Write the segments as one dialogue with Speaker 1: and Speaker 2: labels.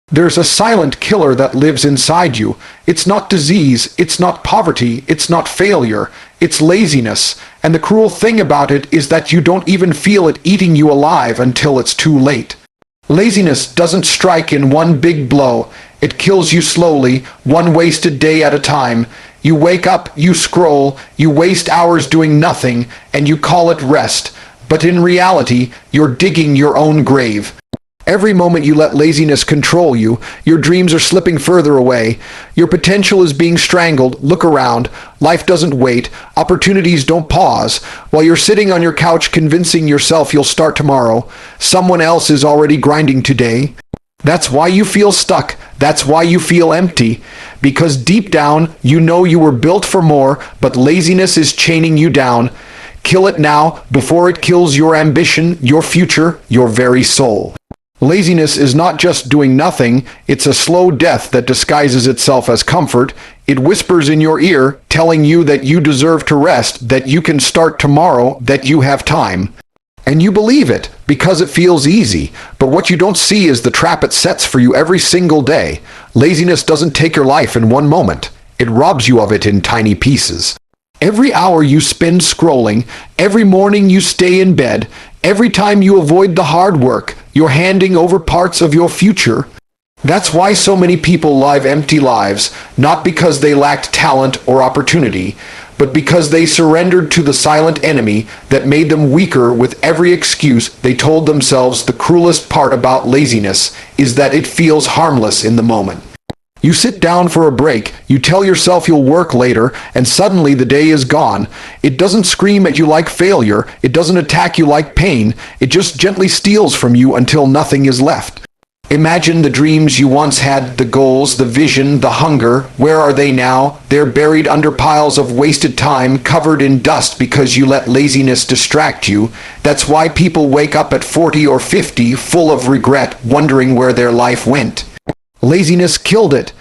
Speaker 1: There's a silent killer that lives inside you. It's not disease, it's not poverty, it's not failure, it's laziness. And the cruel thing about it is that you don't even feel it eating you alive until it's too late. Laziness doesn't strike in one big blow. It kills you slowly, one wasted day at a time. You wake up, you scroll, you waste hours doing nothing, and you call it rest. But in reality, you're digging your own grave. Every moment you let laziness control you, your dreams are slipping further away. Your potential is being strangled. Look around. Life doesn't wait. Opportunities don't pause. While you're sitting on your couch convincing yourself you'll start tomorrow, someone else is already grinding today. That's why you feel stuck. That's why you feel empty. Because deep down, you know you were built for more, but laziness is chaining you down. Kill it now, before it kills your ambition, your future, your very soul. Laziness is not just doing nothing, it's a slow death that disguises itself as comfort. It whispers in your ear, telling you that you deserve to rest, that you can start tomorrow, that you have time. And you believe it, because it feels easy. But what you don't see is the trap it sets for you every single day. Laziness doesn't take your life in one moment. It robs you of it in tiny pieces. Every hour you spend scrolling, every morning you stay in bed, every time you avoid the hard work, you're handing over parts of your future. That's why so many people live empty lives, not because they lacked talent or opportunity, but because they surrendered to the silent enemy that made them weaker with every excuse they told themselves. The cruelest part about laziness is that it feels harmless in the moment. You sit down for a break, you tell yourself you'll work later, and suddenly the day is gone. It doesn't scream at you like failure, it doesn't attack you like pain, it just gently steals from you until nothing is left. Imagine the dreams you once had, the goals, the vision, the hunger. Where are they now? They're buried under piles of wasted time, covered in dust because you let laziness distract you. That's why people wake up at 40 or 50, full of regret, wondering where their life went. Laziness killed it,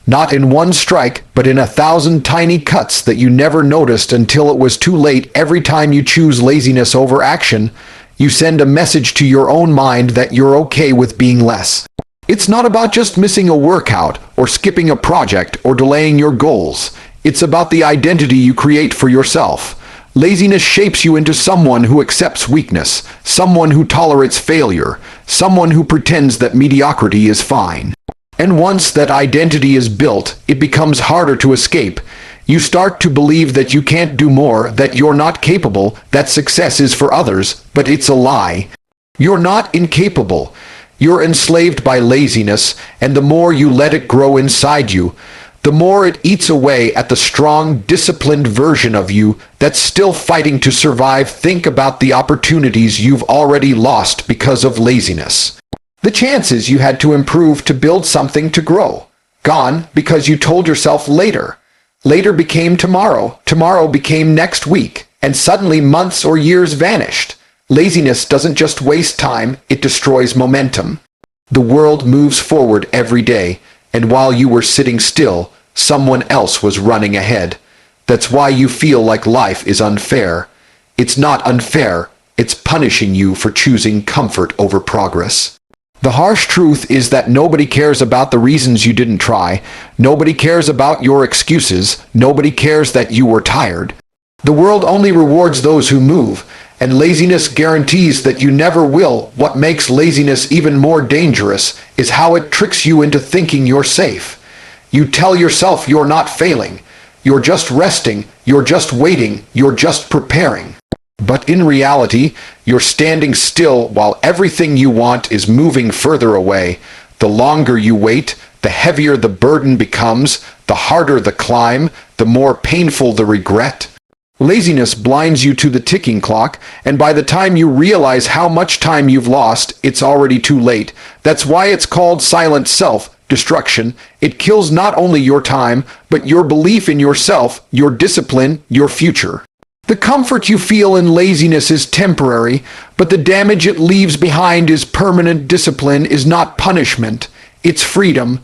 Speaker 1: not in one strike, but in 1,000 tiny cuts that you never noticed until it was too late. Every time you choose laziness over action, you send a message to your own mind that you're okay with being less. It's not about just missing a workout, or skipping a project, or delaying your goals. It's about the identity you create for yourself. Laziness shapes you into someone who accepts weakness, someone who tolerates failure, someone who pretends that mediocrity is fine. And once that identity is built, it becomes harder to escape. You start to believe that you can't do more, that you're not capable, that success is for others, but it's a lie. You're not incapable. You're enslaved by laziness, and the more you let it grow inside you, the more it eats away at the strong, disciplined version of you that's still fighting to survive. Think about the opportunities you've already lost because of laziness. The chances you had to improve, to build something, to grow. Gone because you told yourself later. Later became tomorrow. Tomorrow became next week. And suddenly months or years vanished. Laziness doesn't just waste time, it destroys momentum. The world moves forward every day, and while you were sitting still, someone else was running ahead. That's why you feel like life is unfair. It's not unfair, it's punishing you for choosing comfort over progress. The harsh truth is that nobody cares about the reasons you didn't try. Nobody cares about your excuses. Nobody cares that you were tired. The world only rewards those who move, and laziness guarantees that you never will. What makes laziness even more dangerous is how it tricks you into thinking you're safe. You tell yourself you're not failing. You're just resting. You're just waiting. You're just preparing. But in reality, you're standing still while everything you want is moving further away. The longer you wait, the heavier the burden becomes, the harder the climb, the more painful the regret. Laziness blinds you to the ticking clock, and by the time you realize how much time you've lost, it's already too late. That's why it's called silent self-destruction. It kills not only your time, but your belief in yourself, your discipline, your future. The comfort you feel in laziness is temporary, but the damage it leaves behind is permanent. Discipline is not punishment, it's freedom.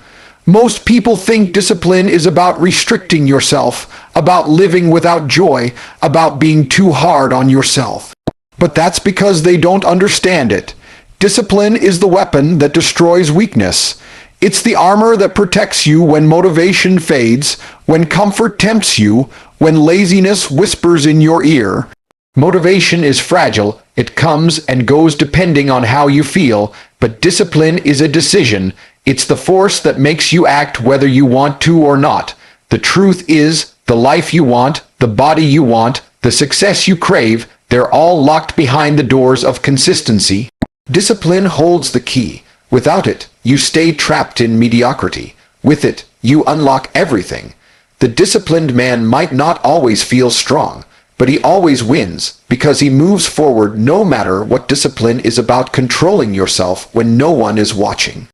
Speaker 1: Most people think discipline is about restricting yourself, about living without joy, about being too hard on yourself. But that's because they don't understand it. Discipline is the weapon that destroys weakness. It's the armor that protects you when motivation fades, when comfort tempts you, when laziness whispers in your ear. Motivation is fragile. It comes and goes depending on how you feel, but discipline is a decision. It's the force that makes you act whether you want to or not. The truth is, the life you want, the body you want, the success you crave, they're all locked behind the doors of consistency. Discipline holds the key. Without it, you stay trapped in mediocrity. With it, you unlock everything. The disciplined man might not always feel strong, but he always wins, because he moves forward no matter what. Discipline is about controlling yourself when no one is watching.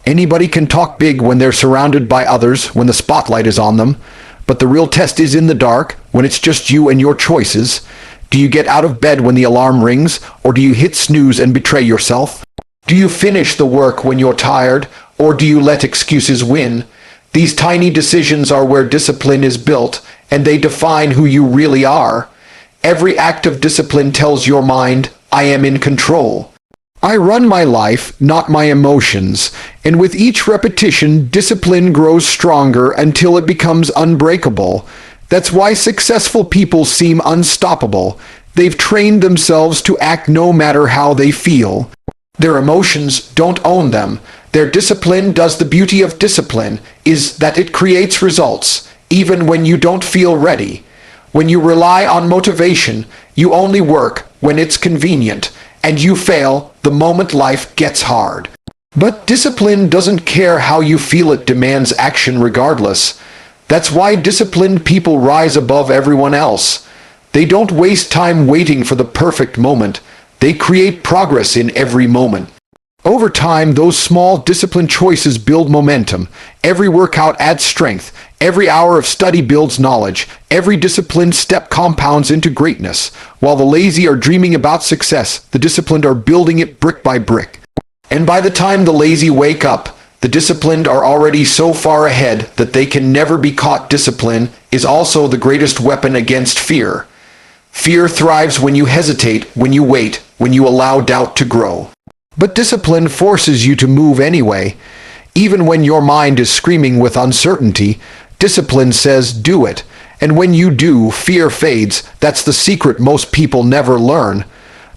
Speaker 1: Anybody can talk big when they're surrounded by others, when the spotlight is on them, but the real test is in the dark, when it's just you and your choices. Do you get out of bed when the alarm rings, or do you hit snooze and betray yourself? Do you finish the work when you're tired, or do you let excuses win? These tiny decisions are where discipline is built, and they define who you really are. Every act of discipline tells your mind, I am in control. I run my life, not my emotions, and with each repetition, discipline grows stronger until it becomes unbreakable. That's why successful people seem unstoppable. They've trained themselves to act no matter how they feel. Their emotions don't own them. Their discipline does. The beauty of discipline is that it creates results, even when you don't feel ready. When you rely on motivation, you only work when it's convenient, and you fail the moment life gets hard. But discipline doesn't care how you feel. It demands action regardless. That's why disciplined people rise above everyone else. They don't waste time waiting for the perfect moment. They create progress in every moment. Over time, those small disciplined choices build momentum. Every workout adds strength. Every hour of study builds knowledge. Every disciplined step compounds into greatness. While the lazy are dreaming about success, the disciplined are building it brick by brick. And by the time the lazy wake up, the disciplined are already so far ahead that they can never be caught. Discipline is also the greatest weapon against fear. Fear thrives when you hesitate, when you wait, when you allow doubt to grow. But discipline forces you to move anyway. Even when your mind is screaming with uncertainty, discipline says do it. And when you do, fear fades. That's the secret most people never learn.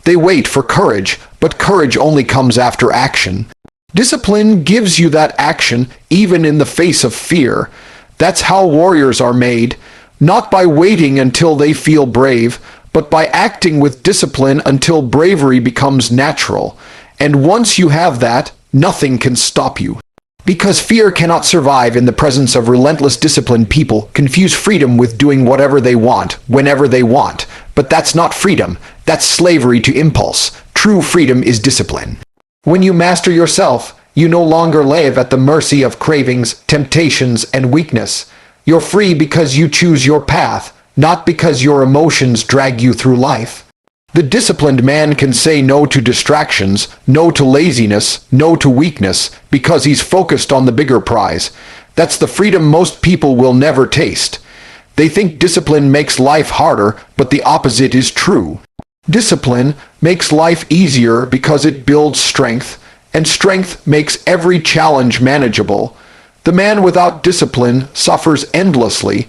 Speaker 1: They wait for courage, but courage only comes after action. Discipline gives you that action, even in the face of fear. That's how warriors are made, not by waiting until they feel brave, but by acting with discipline until bravery becomes natural. And once you have that, nothing can stop you. Because fear cannot survive in the presence of relentless disciplined people. Confuse freedom with doing whatever they want, whenever they want. But that's not freedom. That's slavery to impulse. True freedom is discipline. When you master yourself, you no longer live at the mercy of cravings, temptations, and weakness. You're free because you choose your path, not because your emotions drag you through life. The disciplined man can say no to distractions, no to laziness, no to weakness, because he's focused on the bigger prize. That's the freedom most people will never taste. They think discipline makes life harder, but the opposite is true. Discipline makes life easier because it builds strength, and strength makes every challenge manageable. The man without discipline suffers endlessly.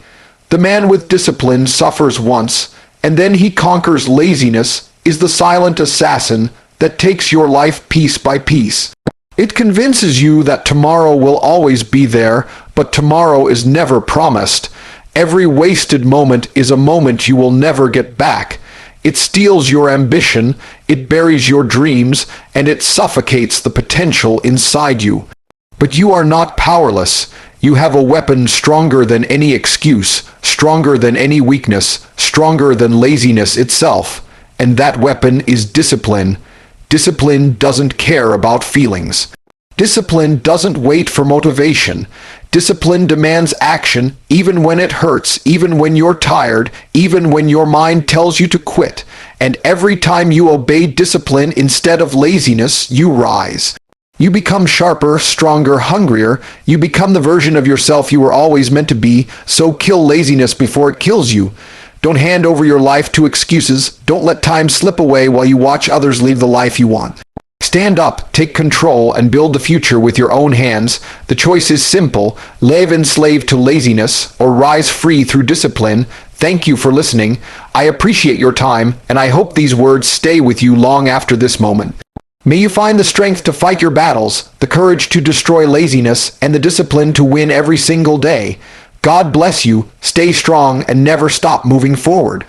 Speaker 1: The man with discipline suffers once, and then he conquers. Laziness is the silent assassin that takes your life piece by piece. It convinces you that tomorrow will always be there, but tomorrow is never promised. Every wasted moment is a moment you will never get back. It steals your ambition, it buries your dreams, and it suffocates the potential inside you. But you are not powerless. You have a weapon stronger than any excuse, stronger than any weakness, stronger than laziness itself. And that weapon is discipline. Discipline doesn't care about feelings. Discipline doesn't wait for motivation. Discipline demands action, even when it hurts, even when you're tired, even when your mind tells you to quit. And every time you obey discipline instead of laziness, you rise. You become sharper, stronger, hungrier. You become the version of yourself you were always meant to be. So kill laziness before it kills you. Don't hand over your life to excuses. Don't let time slip away while you watch others live the life you want. Stay Stand up, take control, and build the future with your own hands. The choice is simple: live enslaved to laziness, or rise free through discipline. Thank you for listening. I appreciate your time, and I hope these words stay with you long after this moment. May you find the strength to fight your battles, the courage to destroy laziness, and the discipline to win every single day. God bless you, stay strong, and never stop moving forward.